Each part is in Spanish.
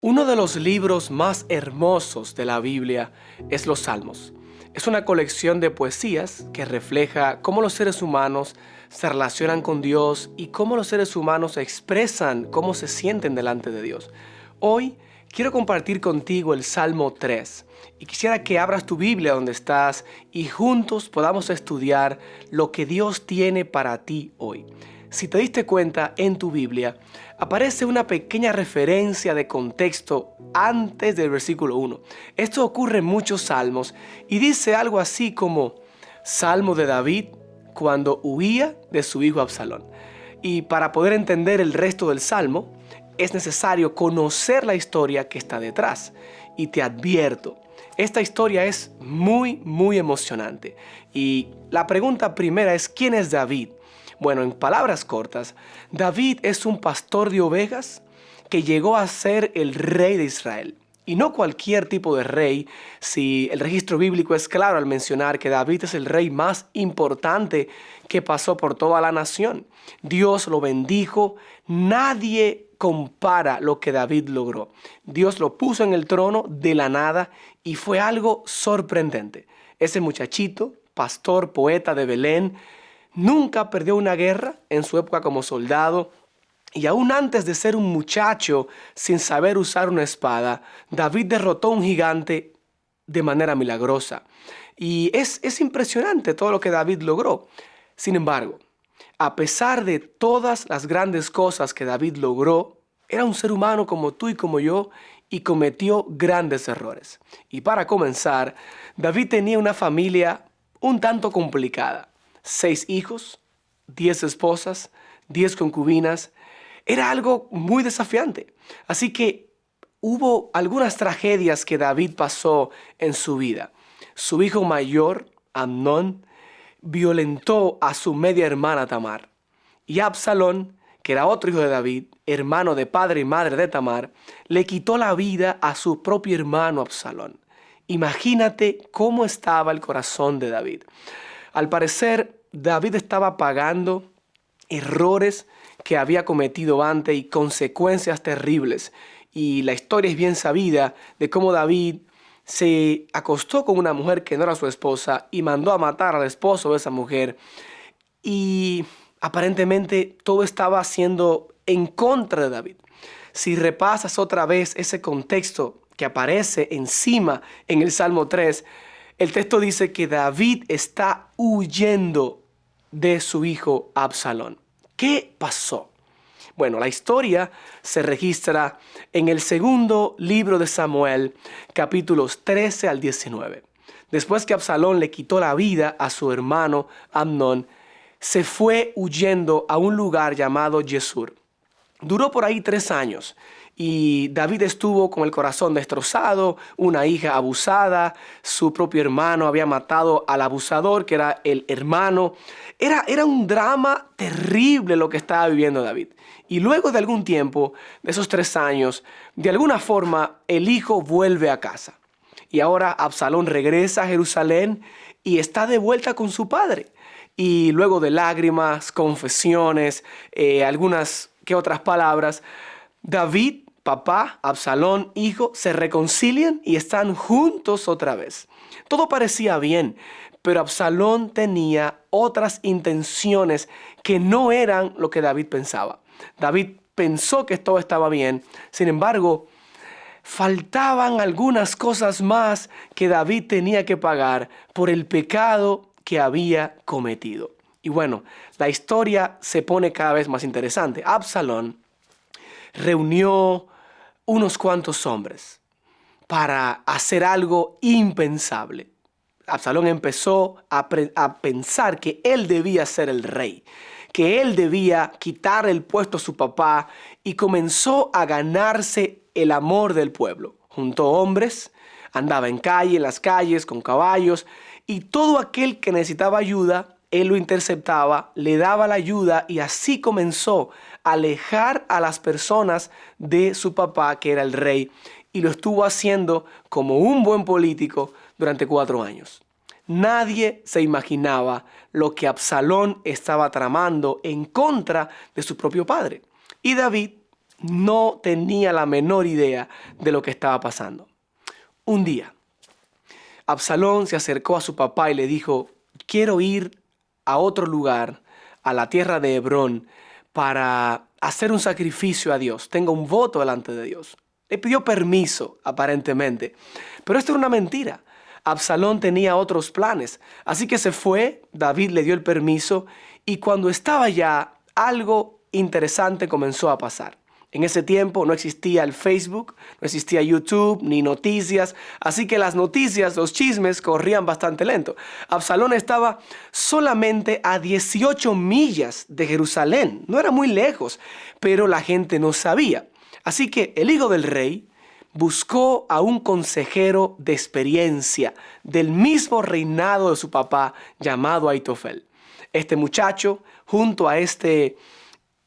Uno de los libros más hermosos de la Biblia es los Salmos. Es una colección de poesías que refleja cómo los seres humanos se relacionan con Dios y cómo los seres humanos expresan cómo se sienten delante de Dios. Hoy quiero compartir contigo el Salmo 3 y quisiera que abras tu Biblia donde estás y juntos podamos estudiar lo que Dios tiene para ti hoy. Si te diste cuenta, en tu Biblia aparece una pequeña referencia de contexto antes del versículo 1. Esto ocurre en muchos salmos y dice algo así como Salmo de David cuando huía de su hijo Absalón. Y para poder entender el resto del salmo, es necesario conocer la historia que está detrás. Y te advierto, esta historia es muy emocionante. Y la pregunta primera es, ¿quién es David? Bueno, en palabras cortas, David es un pastor de ovejas que llegó a ser el rey de Israel. Y no cualquier tipo de rey, si el registro bíblico es claro al mencionar que David es el rey más importante que pasó por toda la nación. Dios lo bendijo, nadie compara lo que David logró. Dios lo puso en el trono de la nada y fue algo sorprendente. Ese muchachito, pastor, poeta de Belén, nunca perdió una guerra en su época como soldado. Y aún antes de ser un muchacho sin saber usar una espada, David derrotó a un gigante de manera milagrosa. Y es impresionante todo lo que David logró. Sin embargo, a pesar de todas las grandes cosas que David logró, era un ser humano como tú y como yo y cometió grandes errores. Y para comenzar, David tenía una familia un tanto complicada. 6 hijos, 10 esposas, 10 concubinas. Era algo muy desafiante. Así que hubo algunas tragedias que David pasó en su vida. Su hijo mayor, Amnón, violentó a su media hermana Tamar. Y Absalón, que era otro hijo de David, hermano de padre y madre de Tamar, le quitó la vida a su propio hermano Absalón. Imagínate cómo estaba el corazón de David. Al parecer, David estaba pagando errores que había cometido antes y consecuencias terribles. Y la historia es bien sabida de cómo David se acostó con una mujer que no era su esposa y mandó a matar al esposo de esa mujer. Y aparentemente todo estaba siendo en contra de David. Si repasas otra vez ese contexto que aparece encima en el Salmo 3, el texto dice que David está huyendo de su hijo Absalón. ¿Qué pasó? Bueno, la historia se registra en el segundo libro de Samuel, capítulos 13 al 19. Después que Absalón le quitó la vida a su hermano Amnón, se fue huyendo a un lugar llamado Jesur. Duró por ahí 3 años y David estuvo con el corazón destrozado, una hija abusada, su propio hermano había matado al abusador que era el hermano. Era un drama terrible lo que estaba viviendo David. Y luego de algún tiempo, de esos 3 años, de alguna forma el hijo vuelve a casa. Y ahora Absalón regresa a Jerusalén y está de vuelta con su padre. Y luego de lágrimas, confesiones, algunas que otras palabras, David, papá, Absalón, hijo, se reconcilian y están juntos otra vez. Todo parecía bien, pero Absalón tenía otras intenciones que no eran lo que David pensaba. David pensó que todo estaba bien, sin embargo, faltaban algunas cosas más que David tenía que pagar por el pecado que había cometido. Y bueno, la historia se pone cada vez más interesante. Absalón reunió unos cuantos hombres para hacer algo impensable. Absalón empezó a pensar que él debía ser el rey, que él debía quitar el puesto a su papá y comenzó a ganarse el amor del pueblo. Juntó hombres, andaba en las calles con caballos y todo aquel que necesitaba ayuda, él lo interceptaba, le daba la ayuda y así comenzó a alejar a las personas de su papá, que era el rey, y lo estuvo haciendo como un buen político durante 4 años. Nadie se imaginaba lo que Absalón estaba tramando en contra de su propio padre. Y David no tenía la menor idea de lo que estaba pasando. Un día, Absalón se acercó a su papá y le dijo: quiero ir a otro lugar, a la tierra de Hebrón, para hacer un sacrificio a Dios. Tengo un voto delante de Dios. Le pidió permiso, aparentemente. Pero esto era una mentira. Absalón tenía otros planes. Así que se fue, David le dio el permiso y cuando estaba allá, algo interesante comenzó a pasar. En ese tiempo no existía el Facebook, no existía YouTube, ni noticias, así que las noticias, los chismes corrían bastante lento. Absalón estaba solamente a 18 millas de Jerusalén, no era muy lejos, pero la gente no sabía. Así que el hijo del rey buscó a un consejero de experiencia del mismo reinado de su papá llamado Aitofel. Este muchacho, junto a este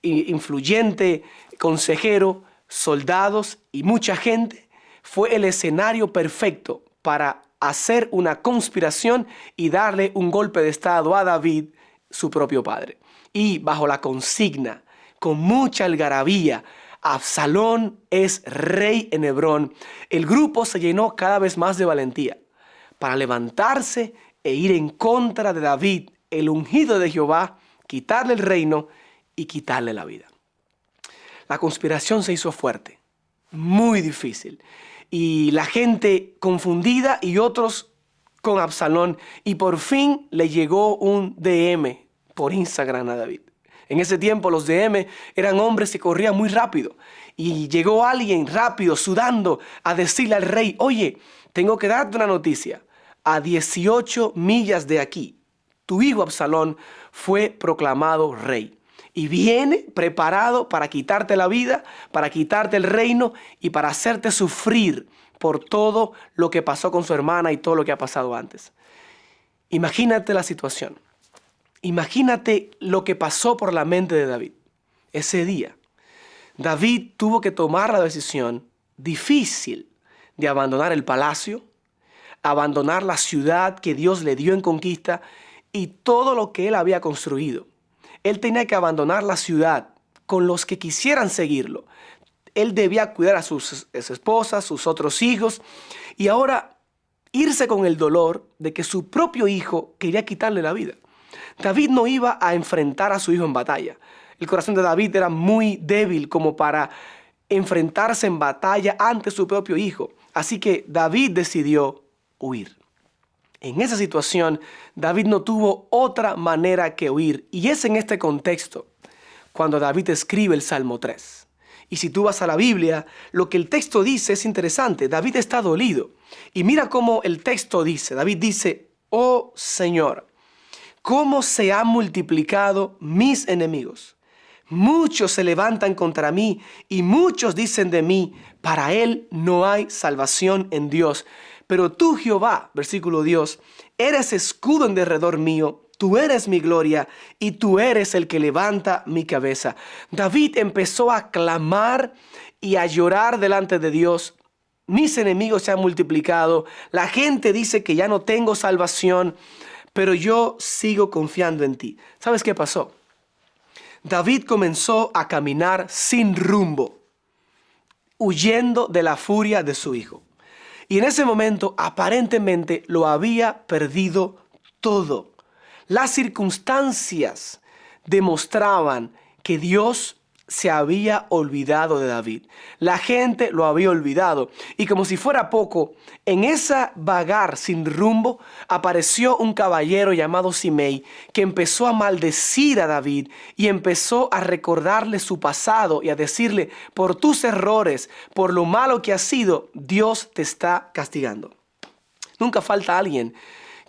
influyente consejero, soldados y mucha gente, fue el escenario perfecto para hacer una conspiración y darle un golpe de estado a David, su propio padre. Y bajo la consigna, con mucha algarabía, Absalón es rey en Hebrón, el grupo se llenó cada vez más de valentía para levantarse e ir en contra de David, el ungido de Jehová, quitarle el reino y quitarle la vida. La conspiración se hizo fuerte, muy difícil, y la gente confundida y otros con Absalón, y por fin le llegó un DM por Instagram a David. En ese tiempo los DM eran hombres que corrían muy rápido, y llegó alguien rápido, sudando, a decirle al rey: oye, tengo que darte una noticia. A 18 millas de aquí, tu hijo Absalón fue proclamado rey. Y viene preparado para quitarte la vida, para quitarte el reino y para hacerte sufrir por todo lo que pasó con su hermana y todo lo que ha pasado antes. Imagínate la situación. Imagínate lo que pasó por la mente de David. Ese día, David tuvo que tomar la decisión difícil de abandonar el palacio, abandonar la ciudad que Dios le dio en conquista y todo lo que él había construido. Él tenía que abandonar la ciudad con los que quisieran seguirlo. Él debía cuidar a sus esposas, sus otros hijos, y ahora irse con el dolor de que su propio hijo quería quitarle la vida. David no iba a enfrentar a su hijo en batalla. El corazón de David era muy débil como para enfrentarse en batalla ante su propio hijo. Así que David decidió huir. En esa situación, David no tuvo otra manera que huir. Y es en este contexto cuando David escribe el Salmo 3. Y si tú vas a la Biblia, lo que el texto dice es interesante. David está dolido. Y mira cómo el texto dice. David dice: oh Señor, cómo se han multiplicado mis enemigos. Muchos se levantan contra mí y muchos dicen de mí: para él no hay salvación en Dios. Pero tú, Jehová, versículo 10, eres escudo en derredor mío, tú eres mi gloria y tú eres el que levanta mi cabeza. David empezó a clamar y a llorar delante de Dios. Mis enemigos se han multiplicado, la gente dice que ya no tengo salvación, pero yo sigo confiando en ti. ¿Sabes qué pasó? David comenzó a caminar sin rumbo, huyendo de la furia de su hijo. Y en ese momento aparentemente lo había perdido todo. Las circunstancias demostraban que Dios se había olvidado de David. La gente lo había olvidado. Y como si fuera poco, en esa vagar sin rumbo apareció un caballero llamado Simei que empezó a maldecir a David y empezó a recordarle su pasado y a decirle: por tus errores, por lo malo que has sido, Dios te está castigando. Nunca falta alguien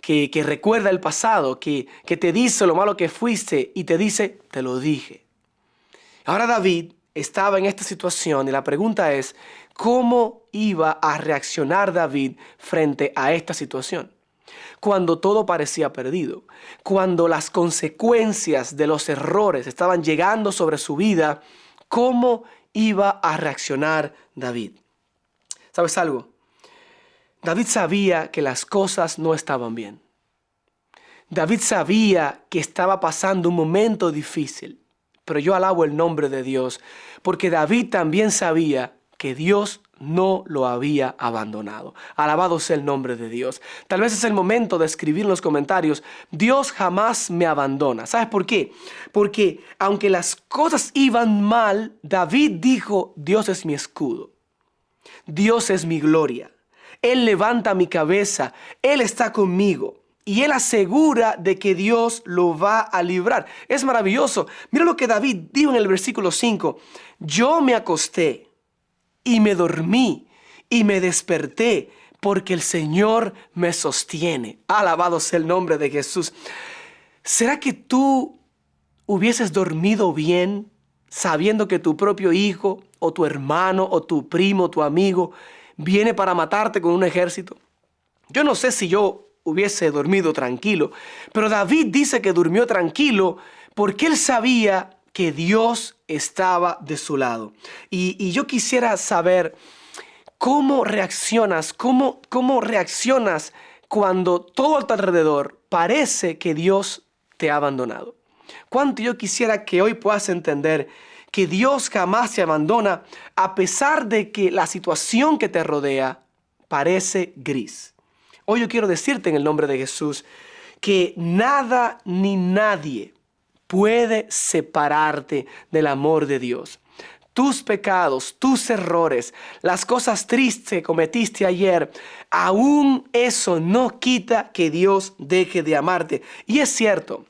que recuerda el pasado, que te dice lo malo que fuiste y te dice: te lo dije. Ahora David estaba en esta situación y la pregunta es: ¿cómo iba a reaccionar David frente a esta situación? Cuando todo parecía perdido, cuando las consecuencias de los errores estaban llegando sobre su vida, ¿cómo iba a reaccionar David? ¿Sabes algo? David sabía que las cosas no estaban bien. David sabía que estaba pasando un momento difícil. Pero yo alabo el nombre de Dios, porque David también sabía que Dios no lo había abandonado. Alabado sea el nombre de Dios. Tal vez es el momento de escribir en los comentarios: Dios jamás me abandona. ¿Sabes por qué? Porque aunque las cosas iban mal, David dijo: Dios es mi escudo. Dios es mi gloria. Él levanta mi cabeza. Él está conmigo. Y él asegura de que Dios lo va a librar. Es maravilloso. Mira lo que David dijo en el versículo 5. Yo me acosté y me dormí y me desperté porque el Señor me sostiene. Alabado sea el nombre de Jesús. ¿Será que tú hubieses dormido bien sabiendo que tu propio hijo o tu hermano o tu primo, tu amigo, viene para matarte con un ejército? Yo no sé si yo hubiese dormido tranquilo, pero David dice que durmió tranquilo porque él sabía que Dios estaba de su lado. Y yo quisiera saber cómo reaccionas, cómo reaccionas cuando todo a tu alrededor parece que Dios te ha abandonado. Cuánto yo quisiera que hoy puedas entender que Dios jamás te abandona, a pesar de que la situación que te rodea parece gris. Hoy yo quiero decirte en el nombre de Jesús que nada ni nadie puede separarte del amor de Dios. Tus pecados, tus errores, las cosas tristes que cometiste ayer, aún eso no quita que Dios deje de amarte. Y es cierto.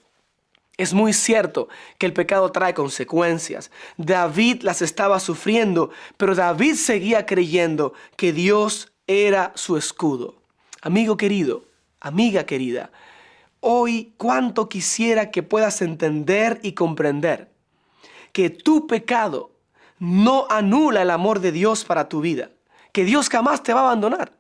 Es muy cierto que el pecado trae consecuencias. David las estaba sufriendo, pero David seguía creyendo que Dios era su escudo. Amigo querido, amiga querida, hoy cuánto quisiera que puedas entender y comprender que tu pecado no anula el amor de Dios para tu vida, que Dios jamás te va a abandonar.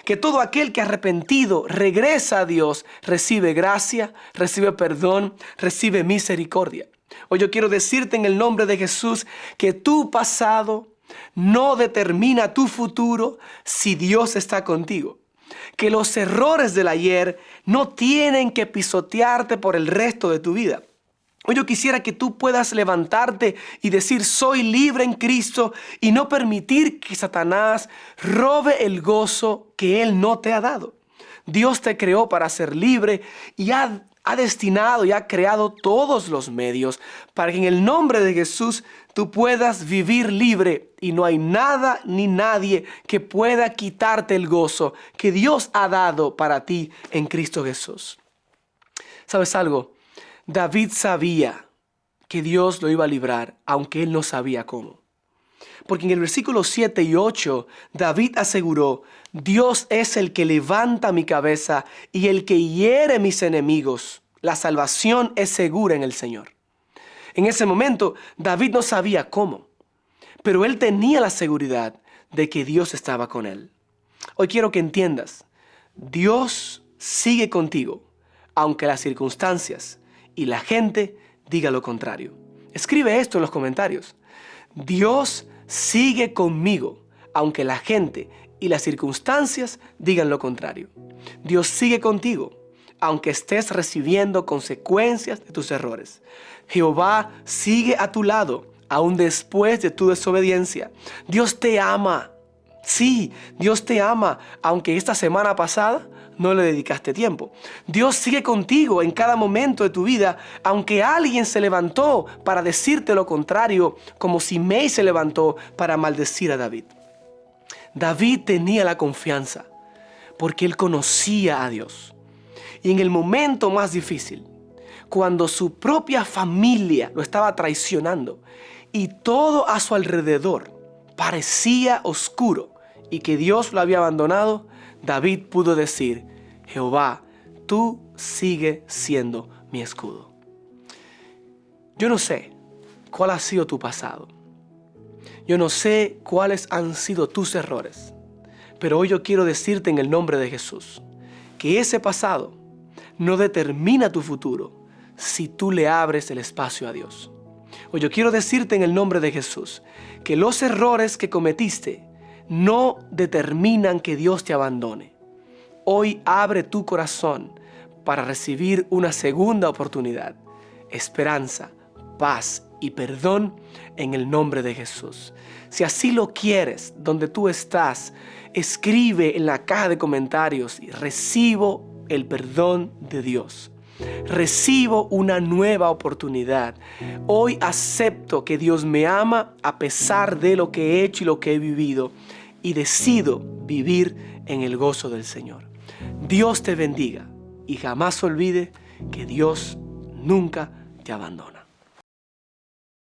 Que todo aquel que arrepentido regresa a Dios recibe gracia, recibe perdón, recibe misericordia. Hoy yo quiero decirte en el nombre de Jesús que tu pasado no determina tu futuro si Dios está contigo. Que los errores del ayer no tienen que pisotearte por el resto de tu vida. Hoy yo quisiera que tú puedas levantarte y decir: soy libre en Cristo, y no permitir que Satanás robe el gozo que Él no te ha dado. Dios te creó para ser libre y ha destinado y ha creado todos los medios para que en el nombre de Jesús tú puedas vivir libre, y no hay nada ni nadie que pueda quitarte el gozo que Dios ha dado para ti en Cristo Jesús. ¿Sabes algo? David sabía que Dios lo iba a librar, aunque él no sabía cómo. Porque en el versículo 7 y 8, David aseguró: Dios es el que levanta mi cabeza y el que hiere mis enemigos. La salvación es segura en el Señor. En ese momento, David no sabía cómo, pero él tenía la seguridad de que Dios estaba con él. Hoy quiero que entiendas: Dios sigue contigo, aunque las circunstancias y la gente diga lo contrario. Escribe esto en los comentarios. Dios sigue conmigo, aunque la gente y las circunstancias digan lo contrario. Dios sigue contigo, aunque estés recibiendo consecuencias de tus errores. Jehová sigue a tu lado, aún después de tu desobediencia. Dios te ama. Sí, Dios te ama, aunque esta semana pasada no le dedicaste tiempo. Dios sigue contigo en cada momento de tu vida, aunque alguien se levantó para decirte lo contrario, como Simei se levantó para maldecir a David. David tenía la confianza porque él conocía a Dios. Y en el momento más difícil, cuando su propia familia lo estaba traicionando y todo a su alrededor parecía oscuro y que Dios lo había abandonado, David pudo decir: Jehová, tú sigues siendo mi escudo. Yo no sé cuál ha sido tu pasado. Yo no sé cuáles han sido tus errores. Pero hoy yo quiero decirte en el nombre de Jesús que ese pasado no determina tu futuro si tú le abres el espacio a Dios. Hoy yo quiero decirte en el nombre de Jesús que los errores que cometiste no determinan que Dios te abandone. Hoy abre tu corazón para recibir una segunda oportunidad, esperanza, paz y perdón en el nombre de Jesús. Si así lo quieres, donde tú estás, escribe en la caja de comentarios: recibo el perdón de Dios. Recibo una nueva oportunidad. Hoy acepto que Dios me ama a pesar de lo que he hecho y lo que he vivido, y decido vivir en el gozo del Señor. Dios te bendiga y jamás olvide que Dios nunca te abandona.